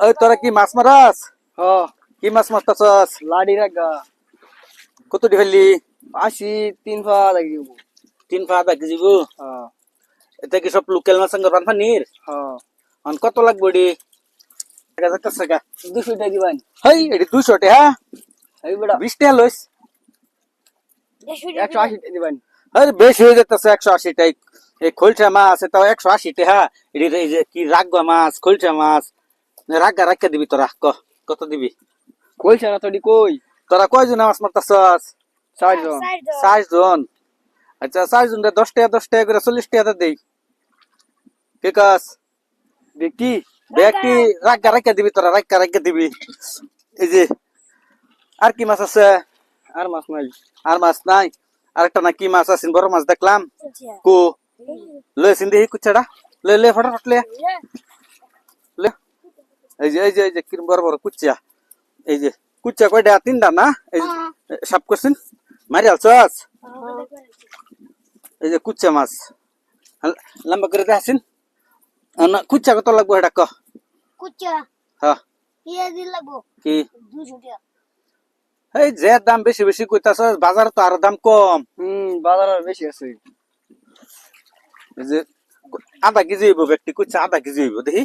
ওই তোরা কি মাছ মারাস? হ কি মাছ মারতাছস? লাডি রাখা কত দি ফেললি? 3 পা লাগিব। 3 পা 1 কেজি দিব। হ এটা কি সব লোকাল মাছ সঙ্গে বান পানির? হ অন কত লাগবে ডি? 1000 টাকা। 200 টাকা দিবেন। হেই এডি 200 টাকা। এই বড় 20 টাকা লইস। 180 টাকা দিবেন। আরে বেশি হয়ে যাচ্ছে 180 টাকা। এই খোলসা মাছ এটাও 180 টাকা। এডি এই যে কি রাগবা মাছ, খোলসা মাছ। রাগা রাখা দিবি তোরা কত দিবি? কইছ না তোডি কই? তোরা কয়জন মাছ মারতাছস? 4 জন। 4 জন। আচ্ছা 4 জন 10 টাকা 10 টাকা করে 40 টাকা দেই। কে কাস? ব্যক্তি ব্যক্তি রাগা রাখা দিবি তোরা রাগা রাখা দিবি। এই যে আর কি মাছ আছে? আর মাছ নাই। আর মাছ নাই। আরেকটা না কি মাছ আছে বড় মাছ দেখলাম। কো লই সিন দেহি কুচাড়া। লে ফটাফট লে। লে এই যে কি বড় বড় কুচিয়া। এই যে কুচিয়া কয়টা? 3টা না? এই সব করছিন মারি আলছস। এই যে কুচিয়া মাছ লম্বা করে দেখাছিন। না কুচিয়া কত লাগবে এটা ক? কুচা হ্যাঁ ইয়ে দিল লাগবো কি 200 টাকা। এই যে দাম বেশি বেশি কইতাছস বাজারে তো আর দাম কম। বাজার আর বেশি আছে। এই যে আধা কেজি হইব ব্যক্তি কুচিয়া আধা কেজি হইব দেখি।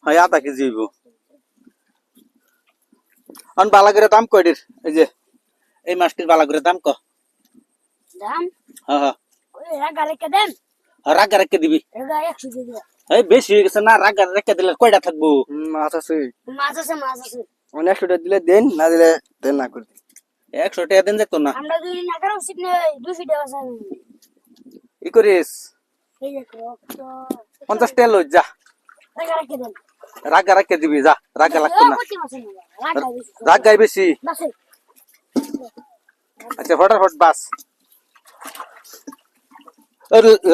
হয় আধা কেজি হইব। অন বালাগের দাম কয়ডির? এই যে এই মাছটির বালাগের দাম ক? দাম হ্যাঁ ওই রাগা রেখে দেন। রাগা রেখে দিবি। রাগা 100 টাকা। এই বেশি হয়ে গেছে না রাগা রেখে দিলে কয়টা থাকবো? মাছ আছে। মাছ আছে। অনেক 100 টাকা দিলে দেন, না দিলে দেন না করে দিন। 100 টাকা দিন যেত না। আমরা দুই না কারো উচিত নেই 200 টাকা আছে। ই করিস এই দেখো তো 50 টাকা লই যা। রাগা রেখে দেন। রাগা রেখে দিবি যা রাগা লাগতো না। কত মাছ নেই রাগা বেশি। রাগাই বেশি। বাসে আচ্ছা ফটাফট বাস।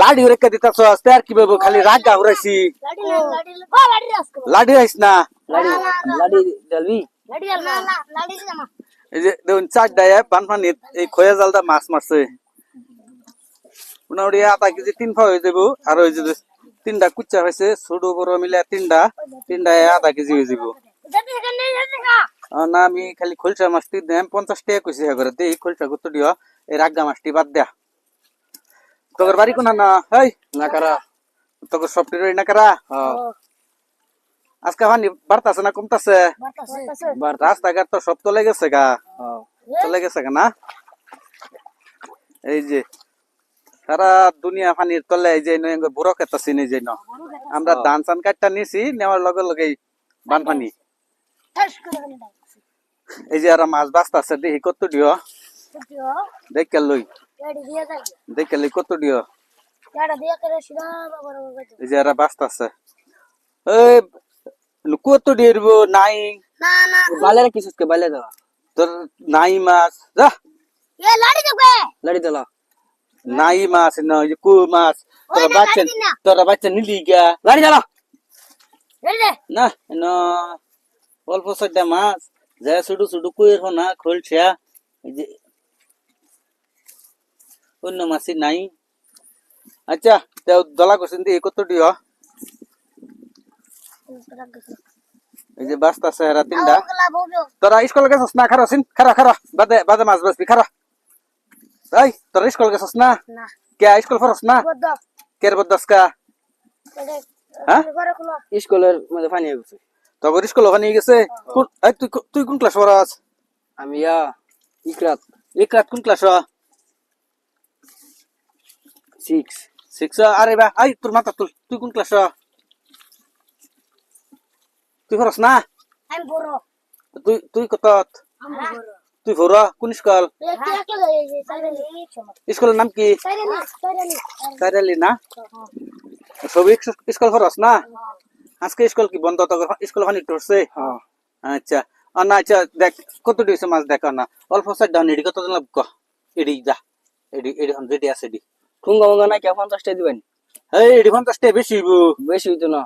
লাডি রেখে দিতাছ আর কি বলবো খালি রাগা উড়াইছি। লাডি আসতো। লাডি আইস না। লাডি ডালবি। লাডি না এই যে দেখুন 4 ডায়া পানপানি এই খয়া জালদা মাছ মারছে। মোটামুটি আধা কেজি 3 পা হয়ে যাবো। আর ওই যে 3টা কুচ্চা হয়েছে ছোট বড় মিলে 3টা আধা কেজি হয়ে যাবো। না আমি খালি খোলসা মাছটি দাম 50 টাকা কইছি করে দেই খোলসা কত দিও এই রাগা মাছটি বাদ দেয়া। তোর বাড়ি কোনা না? হেই নাকারা। তোর সফটওয়্যার না করা। হ্যাঁ আজকে পানি বাড়তাছে না কমতাছে? রাস্তাঘাট তো সব চলে গেছে গা। হ্যাঁ চলে গেছে গা না? এই যে সারা দুনিয়া পানির তলে এই যে বুড়ো খেতাছি এই যে আমরা ধান চান কাটটা নিছি নেওয়ার লগে লগে বান পানি। এই যে আর মাছ বাঁচতাছে দেখি কত দিও দেখে লই দেখে লই কত দিও। এই যে আর বাঁচতাছে এই কত দিব নাই বালে রাখিস কে বালে দাও। তোর নাই মাছ যা লাডি দাও। নাই মাছ না ওই যে কু মাছ তোরা বাচ্চা নিলি গা লাডি দাও। না না অল্প সদ্যা মাছ যা শুধু শুধু কুয়ের না খোলছা এই যে অন্য মাছই নাই। আচ্ছা তেও দলা করছেন দিয়ে কত দিও? এই যে বাস্তা সেরা 3টা। তোরা স্কুল গেছস না? খারাছিন খারা বাদে বাদে মাছ বাসবি খারা। এই তোরা স্কুল গেছস না? কে স্কুল ফরস না? কের বদসকা? হ্যাঁ স্কুলের মধ্যে পানি হয়ে গেছে। তোর স্কুল ওখানে গেছে। এই তুই কোন ক্লাস পড়াস? আমি ইকরাত ইকরাত কোন ক্লাস? 6 আরে বা আই তোর মাথা তুই কোন ক্লাস? তুই ফরস না? আমি বড় তুই কত? আমরা বড় তুই ভরা কোন স্কুল? স্কুলের নাম কি? সাইরালি না? সবই স্কুল ফরস না? আজকে স্কুল কি বন্ধ? তো স্কুল ওখানে টরছে। হ্যাঁ আচ্ছা না আচ্ছা দেখ কত দিয়েছে মাছ দেখা না অল্প সাইড ডাউন এডি কত লাভ ক এডি যা এডি 100 আছে এডি ঠুঙ্গা মঙ্গা না কে 50 টাকা দিবেন। এই এডি 50 টাকা বেশি হইব। বেশি হইতো না।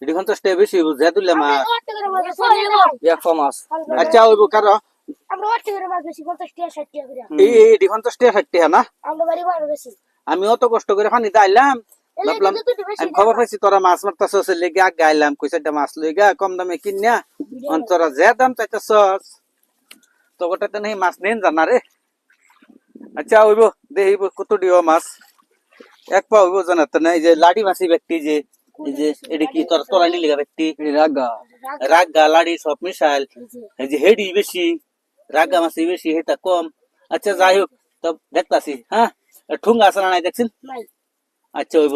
এডি 50 টাকা বেশি হইব যা তুলে মাছ এক ফা মাছ। আচ্ছা হইব কার আমরা ওর থেকে মাছ বেশি 50 টাকা 60 টাকা করে। এই এডি 50 টাকা 60 টাকা না? আমরা বাড়ি বড় বেশি। আমি অত কষ্ট করে পানি দাইলাম ভাবলাম আমি খবর পাইছি তোরা মাছ মারতাছস লেগে আগ গাইলাম কইছাটা মাছ লইগা কম দামে কিনিয়া অন্তরা যে দাম চাইতাছস তো গোটাতে নেই মাছ নেন জানা রে আচ্ছা হইব দেহিব কত দিও মাছ এক পা হইব জানা তো না এই যে লাডি মাছি ব্যক্তি যে এই যে এটা কি তোরা তোরা লিগা ব্যক্তি রাগা রাগা লাডি সব মিশাইল এই যে হেডি বেশি রাগা মাছি বেশি হেটা কম আচ্ছা যাই হোক তো দেখতাছি হ্যাঁ ঠুঙ্গা আছে না নাই দেখছেন নাই আচ্ছা হইব